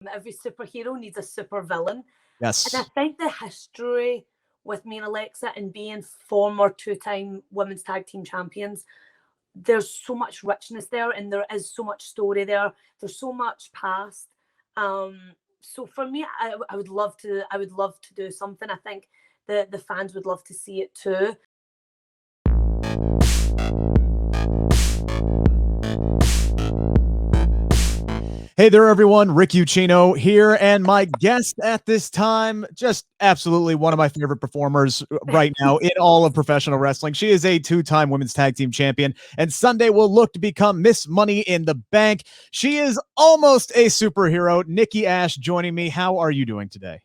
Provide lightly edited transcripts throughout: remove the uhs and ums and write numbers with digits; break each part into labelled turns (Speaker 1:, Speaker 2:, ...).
Speaker 1: Every superhero needs a super villain.
Speaker 2: Yes.
Speaker 1: And I think the history with me and Alexa and being former 2-time women's tag team champions, there's so much richness there, and there is so much story there. There's so much past. So for me, I would love to do something. I think the fans would love to see it too.
Speaker 2: Hey there, everyone. Rick Ucchino here, and my guest at this time, just absolutely one of my favorite performers right now in all of professional wrestling. She is a 2-time women's tag team champion, and Sunday will look to become Miss Money in the Bank. She is almost a superhero. Nikki A.S.H joining me. How are you doing today?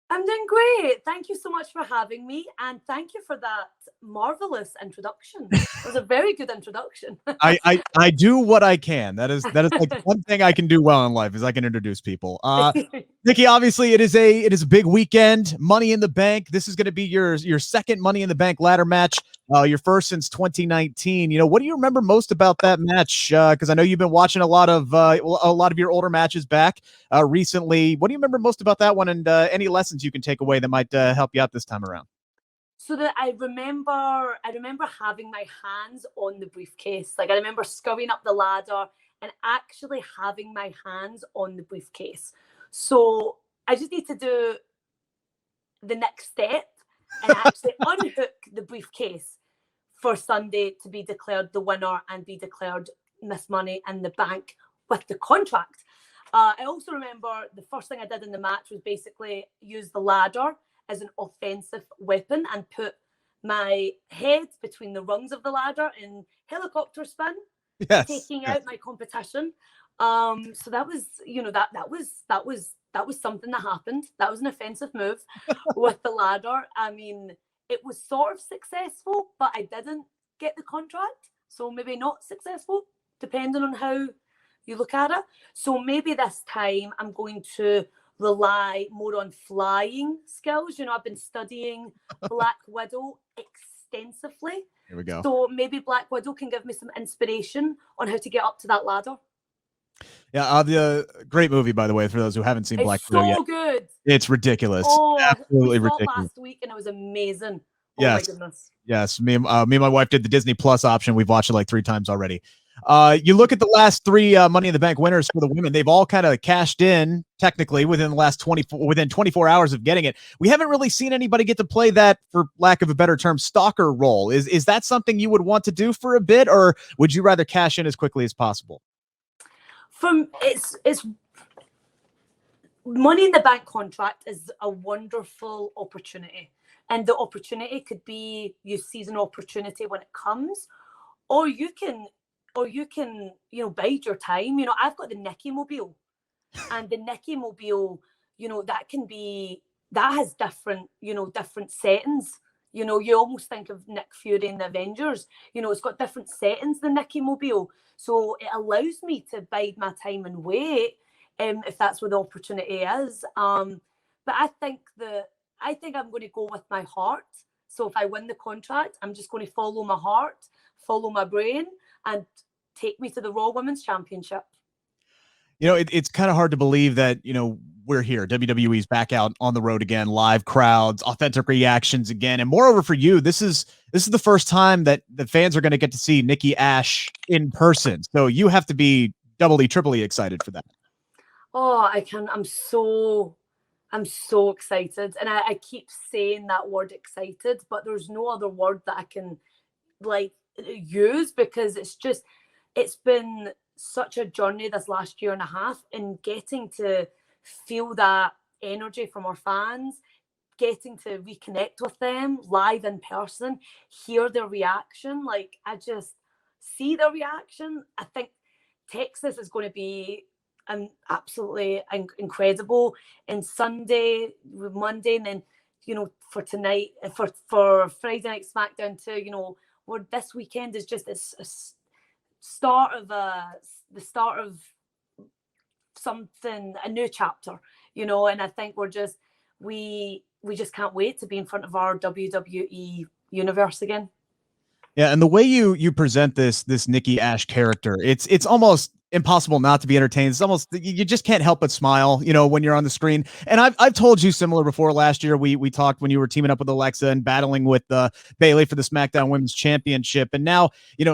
Speaker 1: I'm doing great. Thank you so much for having me, and thank you for that marvelous introduction. It was a very good introduction.
Speaker 2: I do what I can. That is like one thing I can do well in life is I can introduce people. Nikki, obviously it is a big weekend. Money in the Bank. This is going to be your second Money in the Bank ladder match. Your first since 2019. You know, what do you remember most about that match? Because I know you've been watching a lot of your older matches back recently. What do you remember most about that one, and any lessons you can take away that might help you out this time around?
Speaker 1: So that I remember having my hands on the briefcase. Like, I remember scurrying up the ladder and actually having my hands on the briefcase. So I just need to do the next step and actually unhook the briefcase for Sunday to be declared the winner and be declared Miss Money in the Bank with the contract. I also remember the first thing I did in the match was basically use the ladder as an offensive weapon and put my head between the rungs of the ladder in helicopter spin, taking out my competition. So that was, you know, that was something that happened. That was an offensive move with the ladder. I mean, it was sort of successful, but I didn't get the contract. So maybe not successful, depending on how you look at it. So maybe this time I'm going to rely more on flying skills. You know, I've been studying Black Widow extensively.
Speaker 2: Here we go.
Speaker 1: So maybe Black Widow can give me some inspiration on how to get up to that ladder.
Speaker 2: Yeah, the great movie, by the way, for those who haven't seen Black Widow yet.
Speaker 1: It's so good.
Speaker 2: It's ridiculous.
Speaker 1: Oh,
Speaker 2: absolutely
Speaker 1: we saw
Speaker 2: ridiculous.
Speaker 1: It last week, and it was amazing.
Speaker 2: Yes.
Speaker 1: Oh my goodness.
Speaker 2: Yes, me and my wife did the Disney Plus option. We've watched it like 3 times already. You look at the last 3 Money in the Bank winners for the women; they've all kind of cashed in technically within the last 24 hours of getting it. We haven't really seen anybody get to play that, for lack of a better term, stalker role. Is that something you would want to do for a bit, or would you rather cash in as quickly as possible?
Speaker 1: It's Money in the Bank contract is a wonderful opportunity, and the opportunity could be you seize an opportunity when it comes, or you can you know, bide your time. You know, I've got the Nikki Mobile, and the Nikki Mobile, you know, that has different settings. You know, you almost think of Nick Fury in the Avengers. You know, it's got different settings, the Nikki Mobile. So it allows me to bide my time and wait, if that's where the opportunity is. But I think I'm going to go with my heart. So if I win the contract, I'm just going to follow my heart, follow my brain, and take me to the Raw Women's Championship.
Speaker 2: You know, it's kind of hard to believe that, you know, we're here. WWE's back out on the road again, live crowds, authentic reactions again. And moreover, for you, this is the first time that the fans are going to get to see Nikki A.S.H in person. So you have to be doubly, triply excited for that.
Speaker 1: Oh, I'm so excited. And I keep saying that word excited, but there's no other word that I can like use, because it's been such a journey this last year and a half, and getting to feel that energy from our fans, getting to reconnect with them live in person, hear their reaction. Like, I just see their reaction. I think Texas is going to be absolutely incredible. And Sunday, Monday, and then, you know, for tonight, for Friday Night SmackDown too, you know, this weekend is just the start of something, a new chapter, you know. And I think we just can't wait to be in front of our WWE universe again.
Speaker 2: Yeah, and the way you present this Nikki A.S.H character, it's almost impossible not to be entertained. It's almost, you just can't help but smile, when you're on the screen. And I've told you similar before. Last year we talked when you were teaming up with Alexa and battling with Bayley for the SmackDown Women's Championship. And now,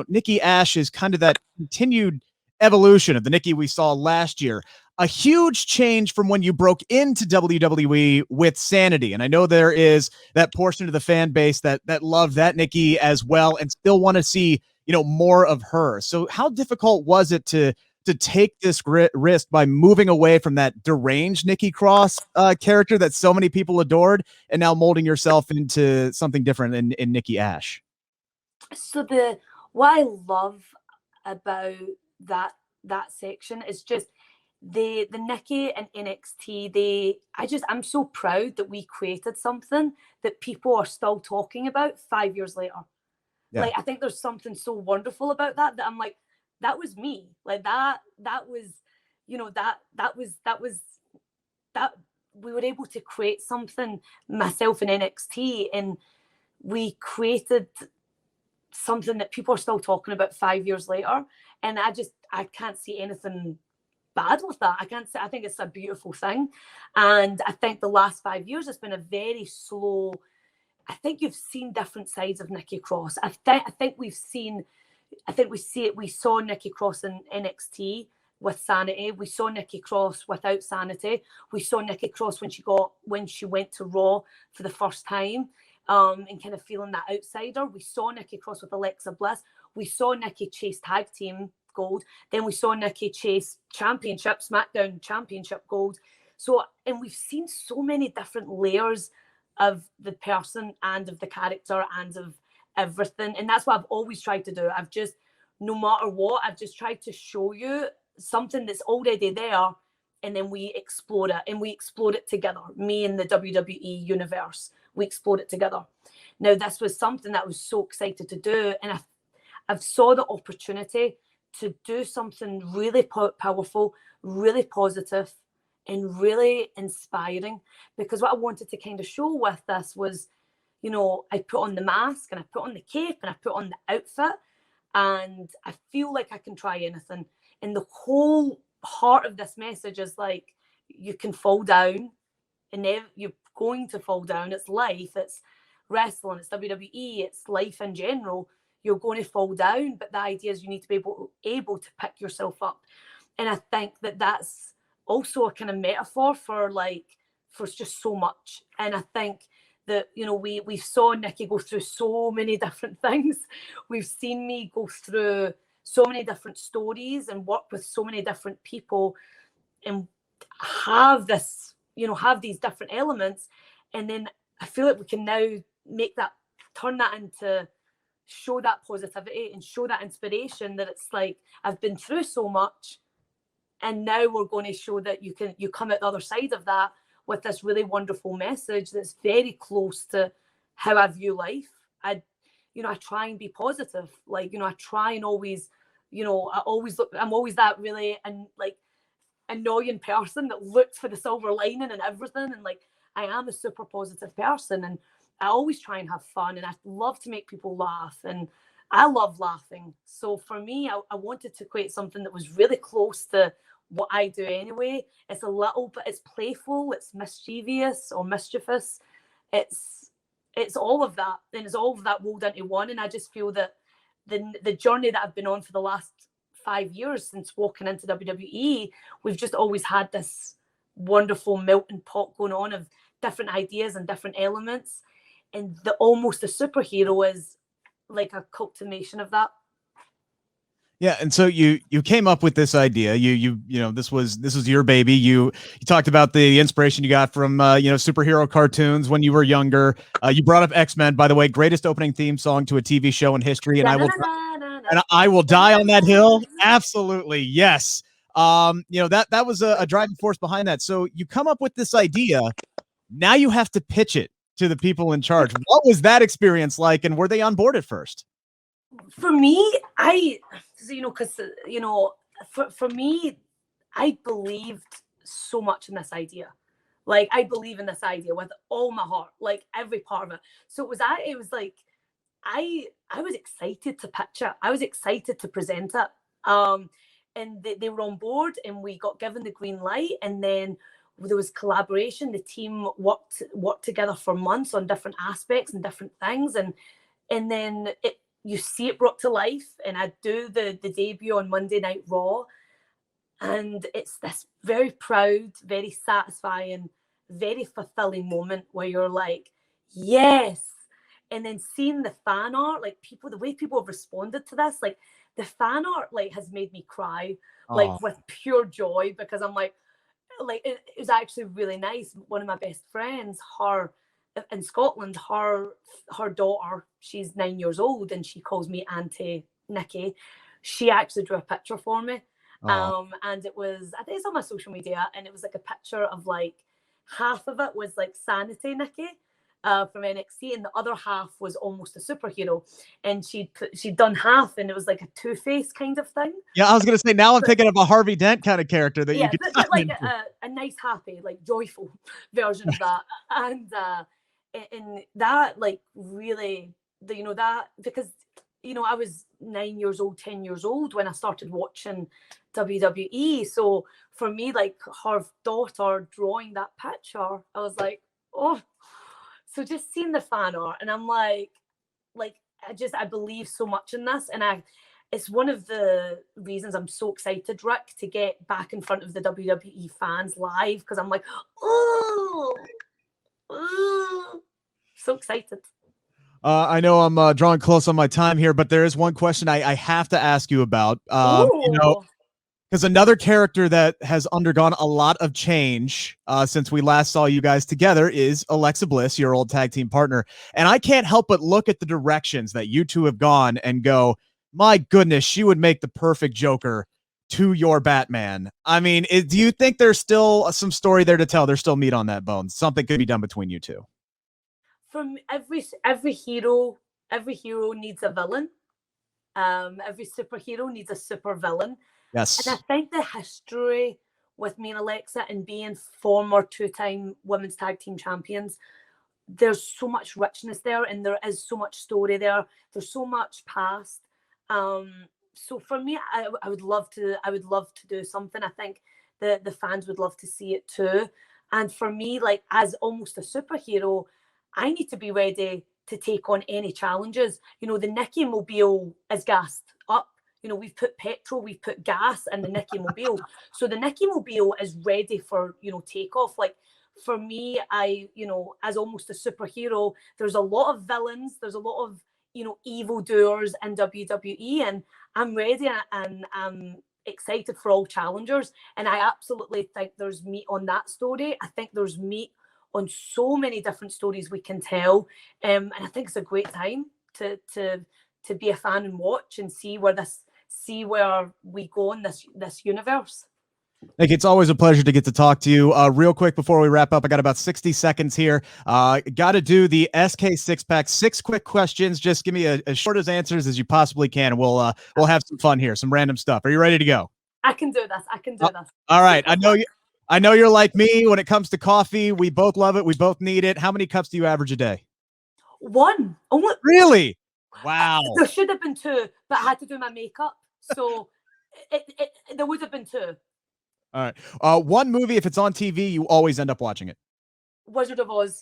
Speaker 2: Nikki A.S.H is kind of that continued evolution of the Nikki we saw last year. A huge change from when you broke into WWE with SAnitY. And I know there is that portion of the fan base that loved that Nikki as well and still want to see, more of her. So how difficult was it to take this risk by moving away from that deranged Nikki Cross character that so many people adored and now molding yourself into something different in Nikki A.S.H?
Speaker 1: So what I love about that section is just the Nikki and NXT. I'm so proud that we created something that people are still talking about 5 years later. Yeah. Like, I think there's something so wonderful about that I'm like, that was me. Like that was, that we were able to create something, myself and NXT, and we created something that people are still talking about 5 years later. And I can't see anything bad with that. I think it's a beautiful thing. And I think the last 5 years has been a very slow. I think you've seen different sides of Nikki Cross. I think we saw Nikki Cross in NXT with SAnitY. We saw Nikki Cross without SAnitY. We saw Nikki Cross when she went to Raw for the first time, and kind of feeling that outsider. We saw Nikki Cross with Alexa Bliss. We saw Nikki chase tag team gold. Then we saw Nikki chase championship, SmackDown championship gold. So, and we've seen so many different layers of the person and of the character and of everything. And that's what I've always tried to do. No matter what, I've just tried to show you something that's already there, and then we explore it, and we explore it together. Me and the WWE universe, we explore it together. Now, this was something that I was so excited to do, and I've saw the opportunity to do something really powerful, really positive, and really inspiring. Because what I wanted to kind of show with this was, I put on the mask and I put on the cape and I put on the outfit, and I feel like I can try anything. And the whole heart of this message is like, you can fall down, and you're going to fall down. It's life, it's wrestling, it's WWE, it's life in general. You're going to fall down, but the idea is you need to be able to pick yourself up. And I think that that's also a kind of metaphor for just so much. And I think that, we saw Nikki go through so many different things. We've seen me go through so many different stories and work with so many different people and have these different elements. And then I feel like we can now turn that into, show that positivity and show that inspiration, that it's like, I've been through so much, and now we're going to show that you come out the other side of that with this really wonderful message that's very close to how I view life. I try and be positive. Like, I try and always, I'm always that really annoying person that looks for the silver lining and everything. And I am a super positive person, and I always try and have fun, and I love to make people laugh, and I love laughing. So for me, I wanted to create something that was really close to what I do anyway. It's a little bit, it's playful, it's mischievous or mischievous. It's all of that, and it's all of that rolled into one. And I just feel that the journey that I've been on for the last 5 years since walking into WWE, we've just always had this wonderful melting pot going on of different ideas and different elements. And almost the superhero is like a culmination of that.
Speaker 2: Yeah, and so you came up with this idea. This was your baby. You talked about the inspiration you got from superhero cartoons when you were younger. You brought up X-Men, by the way, greatest opening theme song to a TV show in history, and I will die on that hill. Absolutely, yes. That was a driving force behind that. So you come up with this idea. Now you have to pitch it to the people in charge. What was that experience like, and were they on board at first?
Speaker 1: For me, for me, I believed so much in this idea. Like, I believe in this idea with all my heart, like every part of it. So I was excited to pitch it. I was excited to present it. and they were on board, and we got given the green light, and then there was collaboration. The team worked together for months on different aspects and different things, and then you see it brought to life. And I do the debut on Monday Night Raw, and it's this very proud, very satisfying, very fulfilling moment where you're like, yes. And then seeing the fan art, like the way people have responded to this, like the fan art, like has made me cry, like with pure joy, because I'm like it was actually really nice. One of my best friends, her in Scotland, her daughter, she's 9 years old, and she calls me Auntie Nikki. She actually drew a picture for me. And it was, I think it's on my social media, and it was like a picture of like half of it was like SAnitY Nikki from NXT, and the other half was almost a superhero. And she'd done half, and it was like a Two-Face kind of thing.
Speaker 2: Yeah, I was gonna say, now I'm thinking of a Harvey Dent kind of character that you could
Speaker 1: but like a nice, happy, like joyful version of that. And that like really, that, because I was 9 years old, 10 years old when I started watching WWE. So for me, like her daughter drawing that picture, I was like, oh. So just seeing the fan art, and I'm like I believe so much in this, and it's one of the reasons I'm so excited, Rick, to get back in front of the WWE fans live, because I'm like, oh, so excited.
Speaker 2: I know I'm drawing close on my time here, but there is one question I have to ask you about. Because another character that has undergone a lot of change since we last saw you guys together is Alexa Bliss, your old tag team partner. And I can't help but look at the directions that you two have gone and go, my goodness, she would make the perfect Joker to your Batman. I mean, do you think there's still some story there to tell? There's still meat on that bone. Something could be done between you two.
Speaker 1: From every hero needs a villain. Every superhero needs a super villain.
Speaker 2: Yes.
Speaker 1: And I think the history with me and Alexa, and being former 2-time women's tag team champions, there's so much richness there, and there is so much story there. There's so much past. So for me, I would love to do something. I think the fans would love to see it too. And for me, like as almost a superhero, I need to be ready to take on any challenges. The Nikki Mobile is gassed up. We've put petrol, we've put gas in the Nikki Mobile. So the Nikki Mobile is ready for, takeoff. Like for me, as almost a superhero, there's a lot of villains, there's a lot of, evildoers in WWE, and I'm ready, and I'm excited for all challengers. And I absolutely think there's meat on that story. I think there's meat on so many different stories we can tell. And I think it's a great time to be a fan and watch and see where we go in this universe.
Speaker 2: Nikki, it's always a pleasure to get to talk to you. Real quick before we wrap up, I got about 60 seconds here. Got to do the SK Six Pack. 6 quick questions. Just give me as short as answers as you possibly can. We'll have some fun here, some random stuff. Are you ready to go?
Speaker 1: I can do this.
Speaker 2: All right. I know you're like me when it comes to coffee. We both love it. We both need it. How many cups do you average a day?
Speaker 1: 1. Only.
Speaker 2: Really? Wow.
Speaker 1: There should have been 2, but I had to do my makeup, so there would have been 2.
Speaker 2: All right. One movie, if it's on TV, you always end up watching it.
Speaker 1: Wizard of Oz.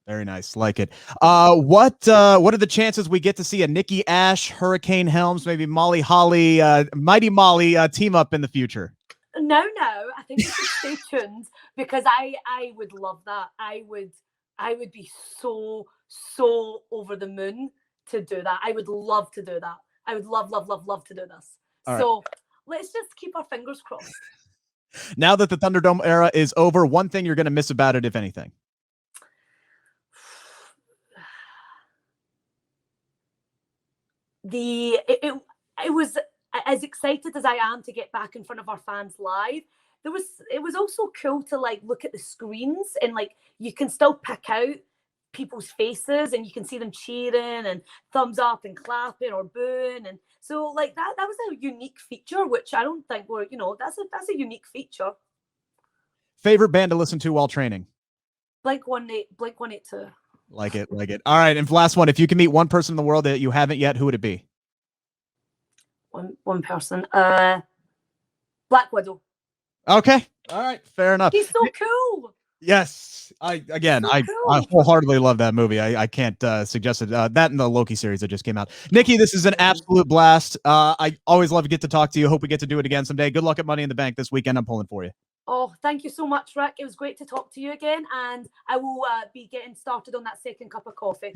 Speaker 2: Very nice. Like it. What are the chances we get to see a Nikki A.S.H, Hurricane Helms, maybe Molly Holly, Mighty Molly team up in the future?
Speaker 1: No. I think you should stay tuned, because I would love that. I would be so over the moon to do that. I would love to do that. I would love to do this.
Speaker 2: All
Speaker 1: so
Speaker 2: right.
Speaker 1: Let's just keep our fingers crossed.
Speaker 2: Now that the Thunderdome era is over, one thing you're going to miss about it, if anything?
Speaker 1: It was, as excited as I am to get back in front of our fans live, it was also cool to like look at the screens, and like you can still pick out people's faces, and you can see them cheering and thumbs up and clapping or booing, and so like that was a unique feature, which I don't think that's a unique feature.
Speaker 2: Favorite band to listen to while training?
Speaker 1: Blink 182.
Speaker 2: Like it. All right, and last one, if you can meet one person in the world that you haven't yet, who would it be?
Speaker 1: One person. Black Widow.
Speaker 2: Okay. All right. Fair enough.
Speaker 1: He's so cool.
Speaker 2: Yes. I
Speaker 1: cool.
Speaker 2: wholeheartedly love that movie. I can't suggest it. That and the Loki series that just came out. Nikki, this is an absolute blast. I always love to get to talk to you. Hope we get to do it again someday. Good luck at Money in the Bank this weekend. I'm pulling for you.
Speaker 1: Oh, thank you so much, Rick. It was great to talk to you again, and I will be getting started on that second cup of coffee.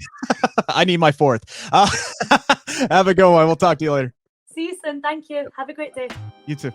Speaker 2: I need my fourth. Have a good one. We'll talk to you later.
Speaker 1: See you soon. Thank you. Have a great day.
Speaker 2: You too.